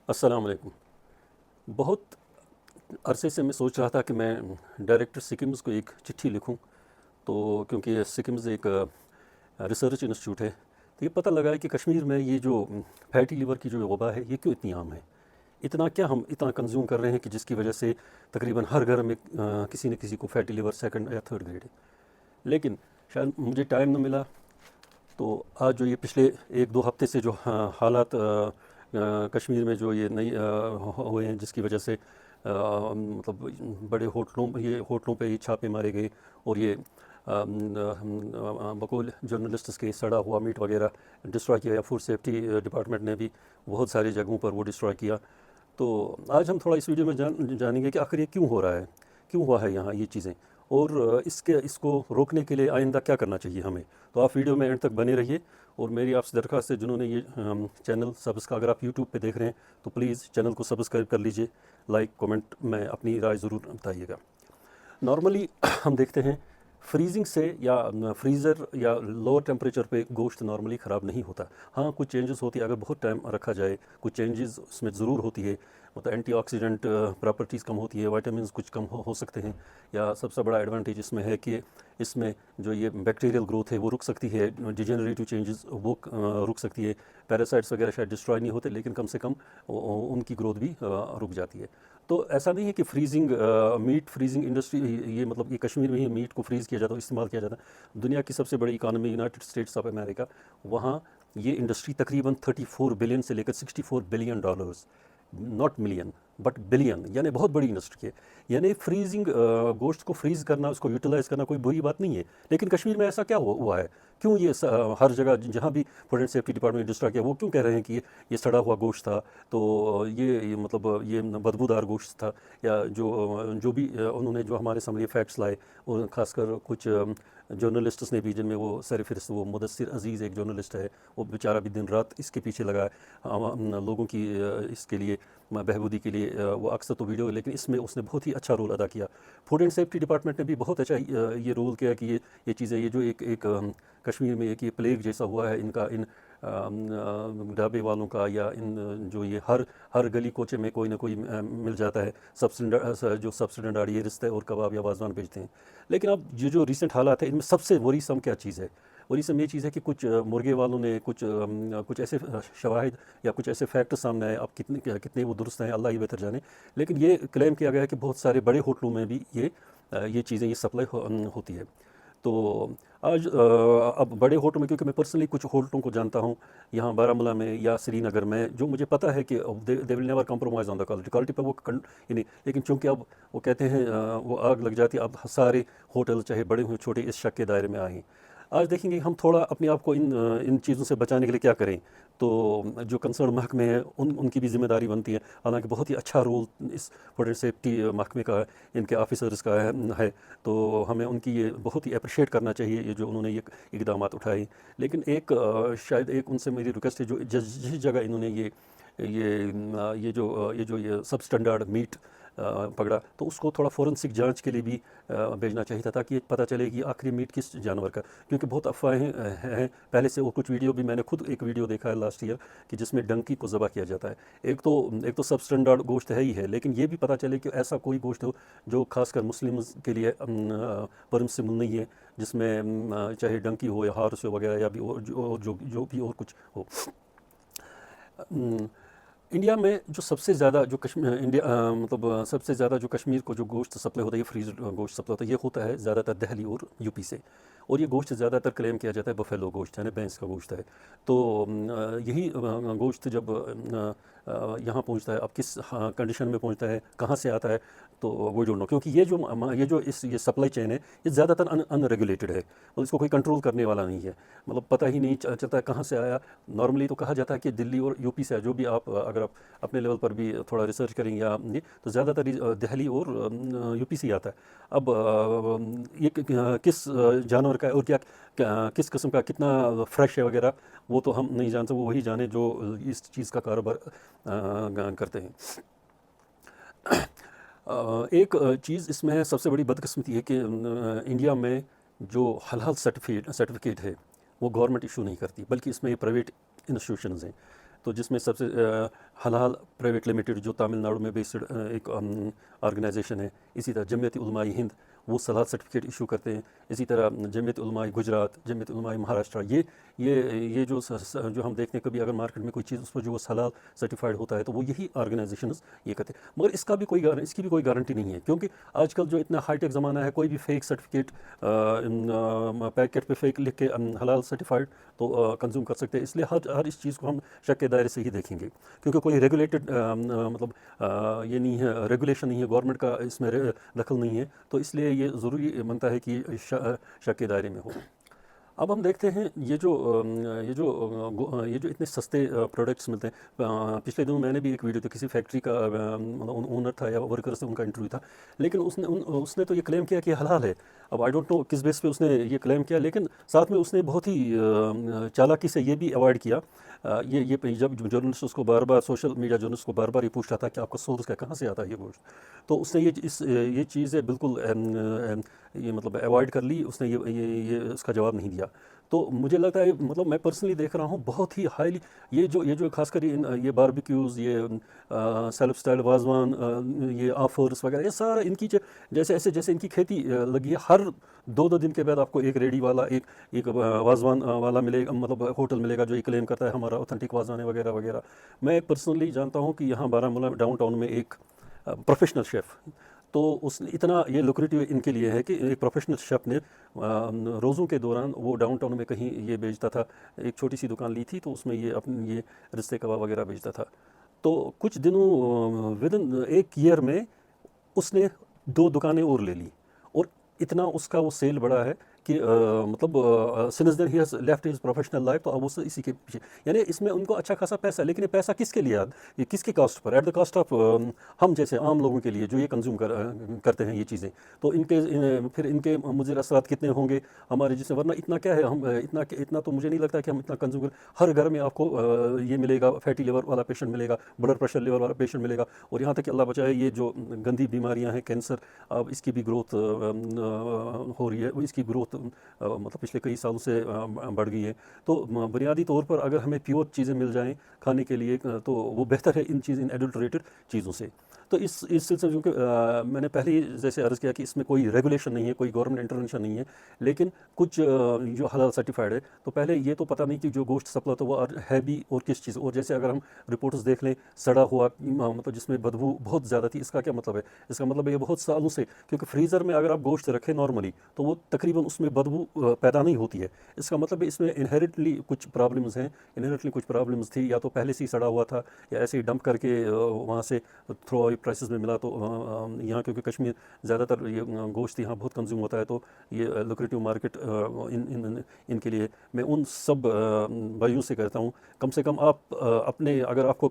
السلام علیکم۔ بہت عرصے سے میں سوچ رہا تھا کہ میں ڈائریکٹر سکمز کو ایک چٹھی لکھوں، تو کیونکہ سکمز ایک ریسرچ انسٹیٹیوٹ ہے، تو یہ پتہ لگا ہے کہ کشمیر میں یہ جو فیٹی لیور کی جو وبا ہے یہ کیوں اتنی عام ہے، ہم اتنا کنزیوم کر رہے ہیں کہ جس کی وجہ سے تقریباً ہر گھر میں کسی نہ کسی کو فیٹی لیور سیکنڈ یا تھرڈ گریڈ ہے۔ لیکن شاید مجھے ٹائم نہ ملا، تو آج جو یہ پچھلے ایک دو ہفتے سے جو حالات کشمیر میں جو یہ نئی ہوئے ہیں، جس کی وجہ سے مطلب بڑے ہوٹلوں پہ یہ چھاپے مارے گئے، اور یہ بقول جرنلسٹس کے سڑا ہوا میٹ وغیرہ ڈسٹرائے کیا، یا فوڈ سیفٹی ڈپارٹمنٹ نے بھی بہت ساری جگہوں پر وہ ڈسٹرائے کیا۔ تو آج ہم تھوڑا اس ویڈیو میں جانیں گے کہ آخر یہ کیوں ہو رہا ہے، کیوں ہوا ہے یہاں یہ چیزیں، اور اس کو روکنے کے لیے آئندہ کیا کرنا چاہیے ہمیں۔ تو آپ ویڈیو میں اینڈ تک بنے رہیے، اور میری آپ سے درخواست ہے جنہوں نے یہ چینل سبسکرائب، اگر آپ یوٹیوب پہ دیکھ رہے ہیں تو پلیز چینل کو سبسکرائب کر لیجئے، لائک کومنٹ میں اپنی رائے ضرور بتائیے گا۔ نارملی ہم دیکھتے ہیں فریزنگ سے یا فریزر یا لوور ٹیمپریچر پہ گوشت نارملی خراب نہیں ہوتا۔ ہاں کچھ چینجز ہوتی ہے، اگر بہت ٹائم رکھا جائے کچھ چینجز اس میں ضرور ہوتی ہے، مطلب اینٹی آکسیڈنٹ پراپرٹیز کم ہوتی ہے، وائٹامنز کچھ کم ہو سکتے ہیں، یا سب سے بڑا ایڈوانٹیج اس میں ہے کہ اس میں جو یہ بیکٹیریل گروتھ ہے وہ رک سکتی ہے، ڈیجنریٹو چینجز وہ رک سکتی ہے، پیراسائٹس وغیرہ شاید ڈسٹرائے نہیں ہوتے لیکن کم سے کم ان کی گروتھ بھی رک جاتی ہے۔ تو ایسا نہیں ہے کہ میٹ فریزنگ انڈسٹری یہ مطلب یہ کشمیر میں ہی میٹ کو فریز کیا جاتا ہے، استعمال کیا جاتا ہے۔ دنیا کی سب سے بڑی economy United States of America, وہاں یہ انڈسٹری تقریباً 34 بلین سے لے کر 64 billion dollars, not million but billion, یعنی بہت بڑی انڈسٹری ہے۔ یعنی فریزنگ گوشت کو فریز کرنا، اس کو یوٹیلائز کرنا کوئی بری بات نہیں ہے، لیکن کشمیر میں ایسا کیا ہوا ہے، کیوں یہ ہر جگہ جہاں بھی فوڈ اینڈ سیفٹی ڈپارٹمنٹ ڈسٹرا کیا وہ کیوں کہہ رہے ہیں کہ یہ سڑا ہوا گوشت تھا، تو یہ مطلب یہ بدبودار گوشت تھا، یا جو بھی انہوں نے جو ہمارے سامنے فیکٹس لائے، اور خاص کر کچھ جرنلسٹس نے بھی، جن میں وہ سرفہرست وہ مدثر عزیز ایک جرنلسٹ ہے، وہ بیچارہ بھی دن رات اس کے پیچھے لگا ہے، لوگوں کی اس کے لیے بہبودی کے لیے وہ اکثر تو ویڈیو، لیکن اس میں اس نے بہت ہی اچھا رول ادا کیا۔ فوڈ اینڈ سیفٹی ڈپارٹمنٹ نے بھی بہت اچھا یہ رول کیا کہ یہ چیزیں، یہ جو ایک کشمیر میں ایک یہ پلیگ جیسا ہوا ہے ان ڈھابے والوں کا، یا جو یہ ہر گلی کوچے میں کوئی نہ کوئی مل جاتا ہے جو سبسٹنڈارڈ یہ رستہ اور کباب یا وازوان بیچتے ہیں۔ لیکن اب یہ جو ریسنٹ حالات ہیں، ان میں سب سے ورثم کیا چیز ہے؟ ورثم یہ چیز ہے کہ کچھ مرغے والوں نے کچھ ایسے شواہد یا کچھ ایسے فیکٹ سامنے آئے، اب کتنے وہ درست ہیں اللہ ہی بہتر جانے، لیکن یہ کلیم کیا گیا ہے کہ بہت سارے بڑے ہوٹلوں میں بھی یہ چیزیں یہ سپلائی ہوتی ہے۔ تو آج اب بڑے ہوٹل میں، کیونکہ میں پرسنلی کچھ ہوٹلوں کو جانتا ہوں یہاں بارہمولہ میں یا سری نگر میں، جو مجھے پتہ ہے کہ they will never compromise on the quality پہ وہ لیکن چونکہ اب وہ کہتے ہیں وہ آگ لگ جاتی ہے، اب سارے ہوٹل چاہے بڑے ہوں چھوٹے اس شک کے دائرے میں آئے ہیں۔ آج دیکھیں گے ہم تھوڑا اپنے آپ کو ان چیزوں سے بچانے کے لیے کیا کریں، تو جو کنسرن محکمے ہیں ان کی بھی ذمہ داری بنتی ہے، حالانکہ بہت ہی اچھا رول اس فوڈ اینڈ سیفٹی محکمے کا ہے، ان کے آفیسرز کا ہے، تو ہمیں ان کی یہ بہت ہی اپریشیٹ کرنا چاہیے، یہ جو انہوں نے یہ اقدامات اٹھائے۔ لیکن شاید ان سے میری ریکویسٹ ہے، جو جس جگہ انہوں نے یہ سب اسٹینڈرڈ میٹ پکڑا، تو اس کو تھوڑا فورنسک جانچ کے لیے بھی بھیجنا چاہیے تھا، تاکہ پتہ چلے کہ آخری میٹ کس جانور کا، کیونکہ بہت افواہیں ہیں پہلے سے، اور کچھ ویڈیو بھی میں نے خود ایک ویڈیو دیکھا ہے لاسٹ ایئر کہ جس میں ڈنکی کو ذبح کیا جاتا ہے۔ ایک تو سب اسٹینڈرڈ گوشت ہے ہی ہے، لیکن یہ بھی پتہ چلے کہ ایسا کوئی گوشت ہو جو خاص کر مسلمز کے لیے پرمسبل نہیں ہے، جس میں چاہے ڈنکی ہو یا ہارس ہو وغیرہ، یا بھی جو بھی اور کچھ ہو۔ انڈیا میں جو سب سے زیادہ جو سب سے زیادہ جو کشمیر کو جو گوشت سپلائی ہوتا ہے، یہ فریزڈ گوشت سپلائی ہوتا ہے، یہ ہوتا ہے زیادہ تر دہلی اور یو پی سے، اور یہ گوشت زیادہ تر کلیم کیا جاتا ہے بفیلو گوشت، یعنی بھینس کا گوشت ہے۔ تو یہی گوشت جب یہاں پہنچتا ہے، اب کس کنڈیشن میں پہنچتا ہے، کہاں سے آتا ہے، تو وہ ڈونٹ نو، کیونکہ یہ سپلائی چین ہے، یہ زیادہ تر ان ریگولیٹڈ ہے، اور اس کو کوئی کنٹرول کرنے والا نہیں ہے، مطلب پتہ ہی نہیں چلتا کہاں سے آیا۔ نارملی تو کہا جاتا ہے کہ دلی اور یو پی سے، جو بھی آپ اگر آپ اپنے لیول پر بھی تھوڑا ریسرچ کریں یا تو زیادہ تر دہلی اور یو پی سے آتا ہے۔ اب یہ کس جانور کا ہے اور کس قسم کا کتنا فریش ہے وغیرہ، وہ تو ہم نہیں جانتے، وہ وہی جانے جو اس چیز کا کاروبار کرتے ہیں۔ ایک چیز اس میں سب سے بڑی بدقسمتی ہے کہ انڈیا میں جو حلال سرٹیفکیٹ ہے وہ گورنمنٹ ایشو نہیں کرتی، بلکہ اس میں یہ پرائیویٹ انسٹیٹیوشنز ہیں۔ تو جس میں سب سے حلال پرائیویٹ لمیٹڈ جو تامل ناڈو میں بیسڈ ایک آرگنائزیشن ہے. اسی طرح جمعیت علماء ہند وہ صلاحیت سرٹیفکیٹ ایشو کرتے ہیں. اسی طرح جمعیت علماء گجرات، جمعیت علماء مہاراشٹرا، یہ جو ہم دیکھتے ہیں کبھی اگر مارکیٹ میں کوئی چیز اس پر جو وہ حلال سرٹیفائڈ ہوتا ہے تو وہ یہی آرگنائزیشنز یہ کرتے ہیں. مگر اس کی بھی کوئی گارنٹی نہیں ہے، کیونکہ آج کل جو اتنا ہائی ٹیک زمانہ ہے، کوئی بھی فیک سرٹیفکیٹ پیکٹ پہ فیک لکھ کے حلال سرٹیفائڈ تو کنزیوم کر سکتے ہیں. اس لیے ہر اس چیز کو ہم شک کے دائرے سے ہی دیکھیں گے، کیونکہ کوئی ریگولیٹڈ یہ نہیں ہے، ریگولیشن نہیں ہے، گورنمنٹ کا اس میں دخل نہیں ہے. تو اس لیے یہ ضروری بنتا ہے کہ شک کے دائرے میں ہو. اب ہم دیکھتے ہیں یہ جو اتنے سستے پروڈکٹس ملتے ہیں. پچھلے دنوں میں نے بھی ایک ویڈیو تھی، کسی فیکٹری کا اونر تھا یا ورکر سے ان کا انٹرویو تھا، لیکن اس نے تو یہ کلیم کیا کہ یہ حلال ہے. اب آئی ڈونٹ نو کس بیس پہ اس نے یہ کلیم کیا، لیکن ساتھ میں اس نے بہت ہی چالاکی سے یہ بھی اوائڈ کیا. یہ جب جرنلسٹ اس کو بار بار، سوشل میڈیا جرنلسٹ کو بار بار یہ پوچھتا تھا کہ آپ کا سورس کہاں سے آتا ہے یہ گوشت، تو اس نے یہ چیزیں بالکل یہ مطلب اوائڈ کر لی. اس نے یہ اس کا جواب نہیں دیا. تو مجھے لگتا ہے مطلب میں پرسنلی دیکھ رہا ہوں بہت ہی ہائیلی یہ جو خاص کر یہ باربیکیوز، یہ سیلف اسٹائل وازوان، یہ آفرس وغیرہ، یہ سارا ان کی جیسے ان کی کھیتی لگی ہے. ہر 2 دن کے بعد آپ کو ایک ریڈی والا، ایک وازوان والا ملے گا، مطلب ہوٹل ملے گا جو یہ کلیم کرتا ہے ہمارا اوتھینٹک وازوان ہے وغیرہ وغیرہ. میں پرسنلی جانتا ہوں کہ یہاں بارہمولہ ڈاؤن ٹاؤن میں ایک پروفیشنل شیف، تو اس نے اتنا یہ لوکریٹو ان کے لیے ہے کہ ایک پروفیشنل شیف نے روزوں کے دوران وہ ڈاؤن ٹاؤن میں کہیں یہ بیچتا تھا. ایک چھوٹی سی دکان لی تھی تو اس میں یہ اپنے یہ رشتے کباب وغیرہ بیچتا تھا. تو کچھ دنوں ودن ایک ایئر میں اس نے 2 دکانیں اور لے لی، اور اتنا اس کا وہ سیل بڑا ہے کہ مطلب since then he has left his professional life. تو اب اس اسی کے پیچھے، یعنی اس میں ان کو اچھا خاصا پیسہ، لیکن یہ پیسہ کس کے لیے، یہ کس کے کاسٹ پر، ایٹ دا کاسٹ آف ہم جیسے عام لوگوں کے لیے جو یہ کنزیوم کرتے ہیں یہ چیزیں. تو پھر ان کے مضر اثرات کتنے ہوں گے ہمارے جسم، ورنہ اتنا کیا ہے، ہم اتنا تو مجھے نہیں لگتا کہ ہم اتنا کنزیوم کریں. ہر گھر میں آپ کو یہ ملے گا، فیٹی لیور والا پیشنٹ ملے گا، بلڈ پریشر لیور والا پیشنٹ ملے گا، اور یہاں تک کہ اللہ بچائے یہ جو گندی بیماریاں ہیں، کینسر، اب اس کی بھی گروتھ ہو رہی ہے. اس کی گروتھ مطلب پچھلے کئی سالوں سے بڑھ گئی ہے. تو بنیادی طور پر اگر ہمیں پیور چیزیں مل جائیں کھانے کے لیے تو وہ بہتر ہے ان ایڈلٹریٹڈ چیزوں سے. تو اس سلسلے میں کیونکہ میں نے پہلے ہی جیسے عرض کیا کہ اس میں کوئی ریگولیشن نہیں ہے، کوئی گورنمنٹ انٹرونشن نہیں ہے، لیکن کچھ جو حلال سرٹیفائڈ ہے. تو پہلے یہ تو پتہ نہیں کہ جو گوشت سپلائی تو وہ ہے بھی اور کس چیز. اور جیسے اگر ہم رپورٹس دیکھ لیں سڑا ہوا، مطلب جس میں بدبو بہت زیادہ تھی، اس کا کیا مطلب ہے؟ اس کا مطلب ہے یہ بہت سالوں سے، کیونکہ فریزر میں اگر آپ گوشت رکھیں نارملی تو وہ تقریباً اس میں بدبو پیدا نہیں ہوتی ہے. اس کا مطلب ہے اس میں انہیریٹلی کچھ پرابلمز ہیں، انہیریٹلی کچھ پرابلمز تھی، یا تو پہلے سے ہی سڑا ہوا تھا، یا ایسے ہی ڈمپ کر کے وہاں سے تھرو آئی پرائسز میں ملا. تو یہاں کیونکہ کشمیر زیادہ تر یہ گوشت یہاں بہت کنزیوم ہوتا ہے، تو یہ لوکریٹو مارکیٹ ان کے لیے. میں ان سب بھائیوں سے کہتا ہوں کم سے کم آپ اپنے، اگر آپ کو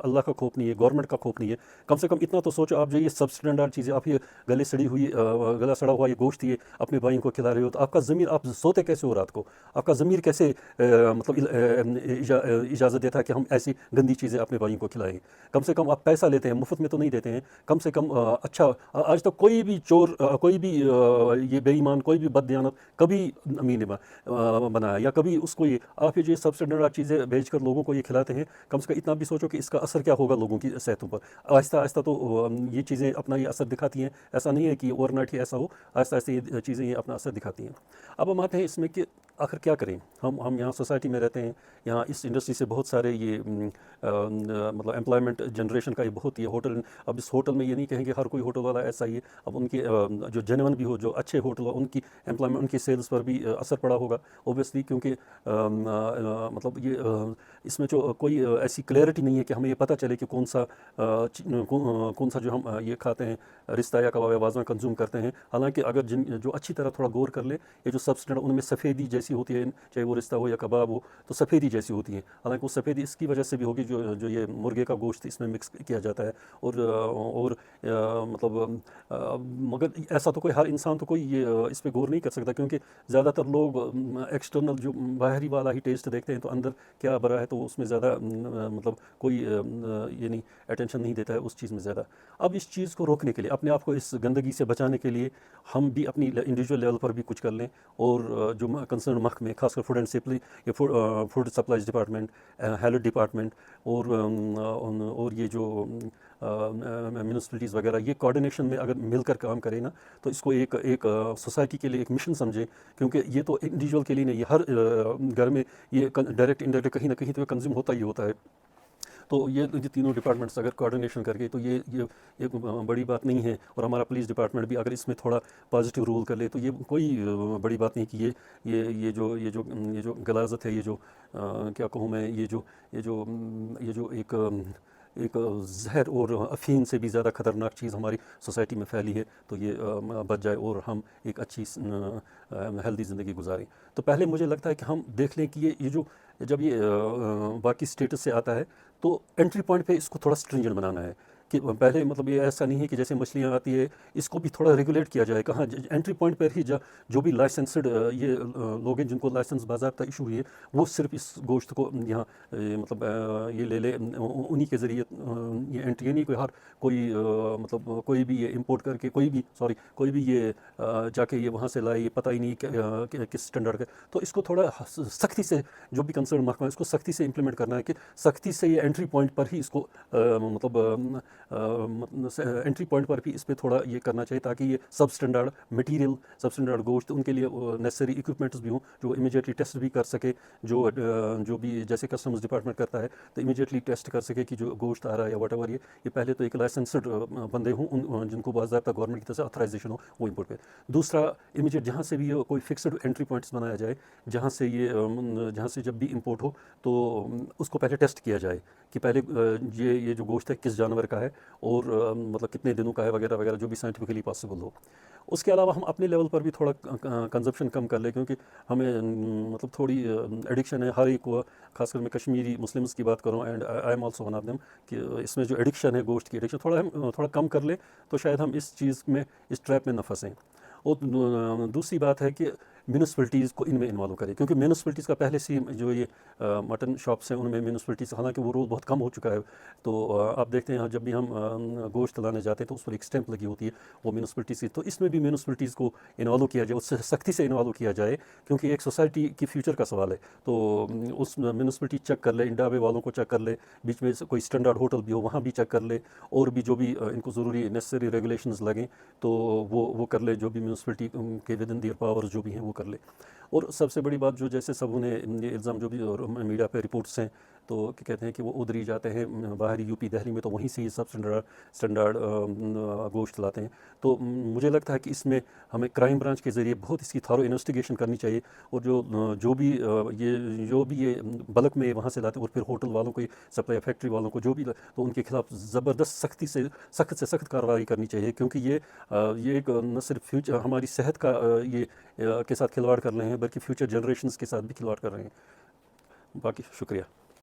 اللہ کا خوف نہیں ہے، گورنمنٹ کا خوف نہیں ہے، کم سے کم اتنا تو سوچو. آپ جو یہ سب اسٹینڈرڈ چیزیں، آپ یہ گلا سڑا ہوا یہ گوشت یہ اپنے بھائیوں کو کھلا رہے ہو، تو آپ کا ضمیر، آپ سوتے کیسے ہو رات کو؟ آپ کا ضمیر کیسے مطلب اجازت دیتا ہے کہ ہم ایسی گندی چیزیں اپنے بھائیوں کو کھلائیں؟ کم سے کم آپ پیسہ لیتے ہیں، مفت میں تو نہیں دیتے ہیں. کم سے کم اچھا، آج تک کوئی بھی چور، کوئی بھی یہ بے ایمان، کوئی بھی بد دیانت کبھی امین بنایا، یا کبھی اس کو یہ آپ یہ سب اسٹینڈرڈ چیزیں بھیج کر لوگوں کو یہ کھلاتے ہیں. کم سے کم اتنا بھی سوچو کہ اس کا اثر کیا ہوگا لوگوں کی صحتوں پر. آہستہ آہستہ تو یہ چیزیں اپنا یہ اثر دکھاتی ہیں. ایسا نہیں ہے کہ اوور نائٹ ہی ایسا ہو، آہستہ آہستہ یہ چیزیں یہ اپنا اثر دکھاتی ہیں. اب ہم آتے ہیں اس میں کہ آخر کیا کریں. ہم یہاں سوسائٹی میں رہتے ہیں، یہاں اس انڈسٹری سے بہت سارے یہ مطلب امپلائمنٹ جنریشن کا یہ بہت یہ ہوٹل. اب اس ہوٹل میں یہ نہیں کہیں گے ہر کوئی ہوٹل والا ایسا ہی ہے. اب ان کے جو جینون بھی ہو، جو اچھے ہوٹل ہو، ان کی امپلائمنٹ، ان کی سیلز پر بھی اثر پڑا ہوگا اوبیسلی. کیونکہ مطلب یہ اس میں جو کوئی ایسی کلیئرٹی نہیں ہے کہ ہمیں یہ پتہ چلے کہ کون سا جو ہم یہ کھاتے ہیں رشتہ یا کباب یا وازوان کنزیوم کرتے ہیں. حالانکہ اگر جو اچھی طرح تھوڑا غور کر لے، یہ جو سبسٹینٹ ان میں سفیدی جیسی ہوتی ہے، چاہے وہ رشتہ ہو یا کباب ہو، تو سفیدی جیسی ہوتی ہیں. حالانکہ وہ سفیدی اس کی وجہ سے بھی ہوگی جو یہ مرغے کا گوشت اس میں مکس کیا جاتا ہے. اور مطلب مگر ایسا تو کوئی ہر انسان تو کوئی یہ اس پہ غور نہیں کر سکتا، کیونکہ زیادہ تر لوگ ایکسٹرنل جو باہری والا ہی ٹیسٹ دیکھتے ہیں. تو اندر کیا بھرا ہے تو اس میں زیادہ مطلب کوئی یہ نہیں اٹینشن نہیں دیتا ہے اس چیز میں زیادہ. اب اس چیز کو روکنے کے لیے، اپنے آپ کو اس گندگی سے بچانے کے لیے، ہم بھی اپنی انڈیویجول لیول پر بھی کچھ کر لیں، اور جو کنسرن کنسرن محکمے خاص کر فوڈ اینڈ سپلائی یہ food supplies department, health department اور یہ جو میونسپلٹیز وغیرہ، یہ کوآرڈینیشن میں اگر مل کر کام کرے نا تو اس کو ایک سوسائٹی کے لیے ایک مشن سمجھے، کیونکہ یہ تو انڈیویجول کے لیے نہیں، یہ ہر گھر میں یہ ڈائریکٹ انڈائریکٹ کہیں نہ کہیں تو کنزیوم ہوتا ہی ہوتا ہے. تو یہ تینوں ڈپارٹمنٹس اگر کوآرڈینیشن کر کے تو یہ بڑی بات نہیں ہے. اور ہمارا پولیس ڈپارٹمنٹ بھی اگر اس میں تھوڑا پازیٹیو رول کر لے تو یہ کوئی بڑی بات نہیں کہ یہ جو غلاظت ہے، یہ جو کیا کہوں میں، یہ جو ایک زہر اور افین سے بھی زیادہ خطرناک چیز ہماری سوسائٹی میں پھیلی ہے، تو یہ بچ جائے اور ہم ایک اچھی ہیلدی زندگی گزاریں. تو پہلے مجھے لگتا ہے کہ ہم دیکھ لیں کہ جب یہ باقی اسٹیٹس سے آتا ہے تو انٹری پوائنٹ پہ اس کو تھوڑا سٹرنجنٹ بنانا ہے کہ پہلے مطلب یہ ایسا نہیں ہے کہ جیسے مچھلیاں آتی ہے اس کو بھی تھوڑا ریگولیٹ کیا جائے. کہاں انٹری پوائنٹ پر ہی جو بھی لائسنسڈ یہ لوگ ہیں جن کو لائسنس باضابطہ ایشو ہوئی ہے، وہ صرف اس گوشت کو یہاں مطلب یہ لے لے، انہی کے ذریعے یہ انٹری، نہیں کوئی مطلب کوئی بھی یہ امپورٹ کر کے کوئی بھی یہ جا کے یہ وہاں سے لائے، یہ پتہ ہی نہیں کہ کس اسٹینڈرڈ کا. تو اس کو تھوڑا سختی سے، جو بھی کنسرن محکمہ ہے اس کو سختی سے امپلیمنٹ کرنا ہے کہ سختی سے یہ انٹری پوائنٹ پر ہی اس کو مطلب انٹری پوائنٹ پر بھی اس پہ تھوڑا یہ کرنا چاہیے تاکہ یہ سب اسٹینڈرڈ مٹیریل، سب اسٹینڈرڈ گوشت، ان کے لیے نیسسری اکوپمنٹس بھی ہوں جو امیجیٹلی ٹیسٹ بھی کر سکے، جو بھی جیسے کسٹمز ڈپارٹمنٹ کرتا ہے تو امیجیٹلی ٹیسٹ کر سکے کہ جو گوشت آ رہا ہے یا واٹ ایور یہ پہلے تو ایک لائسنسڈ بندے ہوں جن کو باضابطہ گورنمنٹ کی طرف سے آتھرائزیشن ہو، وہ امپورٹ کرے. دوسرا امیجیٹ جہاں سے بھی کوئی فکسڈ انٹری پوائنٹس بنایا جائے، جہاں سے جب بھی امپورٹ ہو تو اس کو پہلے ٹیسٹ کیا جائے کہ پہلے یہ جو گوشت ہے کس جانور کا ہے اور مطلب کتنے دنوں کا ہے وغیرہ وغیرہ، جو بھی سائنٹیفکلی پاسبل ہو. اس کے علاوہ ہم اپنے لیول پر بھی تھوڑا کنزمپشن کم کر لیں، کیونکہ ہمیں مطلب تھوڑی ایڈکشن ہے ہر ایک کو، خاص کر میں کشمیری مسلمس کی بات کروں and I am also one of them, کہ اس میں جو ایڈکشن ہے گوشت کی ایڈکشن تھوڑا کم کر لیں تو شاید ہم اس چیز میں، اس ٹریپ میں نہ پھنسیں. اور دوسری بات ہے کہ میونسپلٹیز کو ان میں انوالو کرے، کیونکہ میونسپلٹیز کا پہلے سے جو یہ مٹن شاپس ہیں ان میں میونسپلٹیز، حالانکہ وہ رول بہت کم ہو چکا ہے. تو آپ دیکھتے ہیں جب بھی ہم گوشت لانے جاتے ہیں تو اس پر ایک اسٹیمپ لگی ہوتی ہے وہ میونسپلٹیز کی. تو اس میں بھی میونسپلٹیز کو انوالو کیا جائے، اس سے سختی سے انوالو کیا جائے، کیونکہ ایک سوسائٹی کی فیوچر کا سوال ہے. تو اس میونسپلٹی چیک کر لے، ڈھابے والوں کو چیک کر لے، بیچ میں کوئی اسٹینڈرڈ ہوٹل بھی ہو وہاں بھی چیک کر لے، اور بھی جو بھی ان کو ضروری نیسسری ریگولیشنز لگیں تو وہ کر لے، جو بھی میونسپلٹی کے ود ان دیئر پاورز جو بھی ہیں وہ کر لے. اور سب سے بڑی بات جو جیسے سب نے یہ الزام جو بھی میڈیا پہ رپورٹس ہیں تو کہتے ہیں کہ وہ ادھر ہی جاتے ہیں باہر یو پی دہلی میں تو وہیں سے یہ سب اسٹینڈرڈ گوشت لاتے ہیں. تو مجھے لگتا ہے کہ اس میں ہمیں کرائم برانچ کے ذریعے بہت اس کی تھارو انویسٹیگیشن کرنی چاہیے، اور جو بھی یہ بلک میں وہاں سے لاتے ہیں اور پھر ہوٹل والوں کو سپلائی فیکٹری والوں کو جو بھی، تو ان کے خلاف زبردست سخت سے سخت کارروائی کرنی چاہیے، کیونکہ یہ ایک نہ صرف فیوچر ہماری صحت کا یہ کے ساتھ کھلواڑ کر رہے ہیں بلکہ فیوچر جنریشنز کے ساتھ بھی کھلواڑ کر رہے ہیں. باقی شکریہ.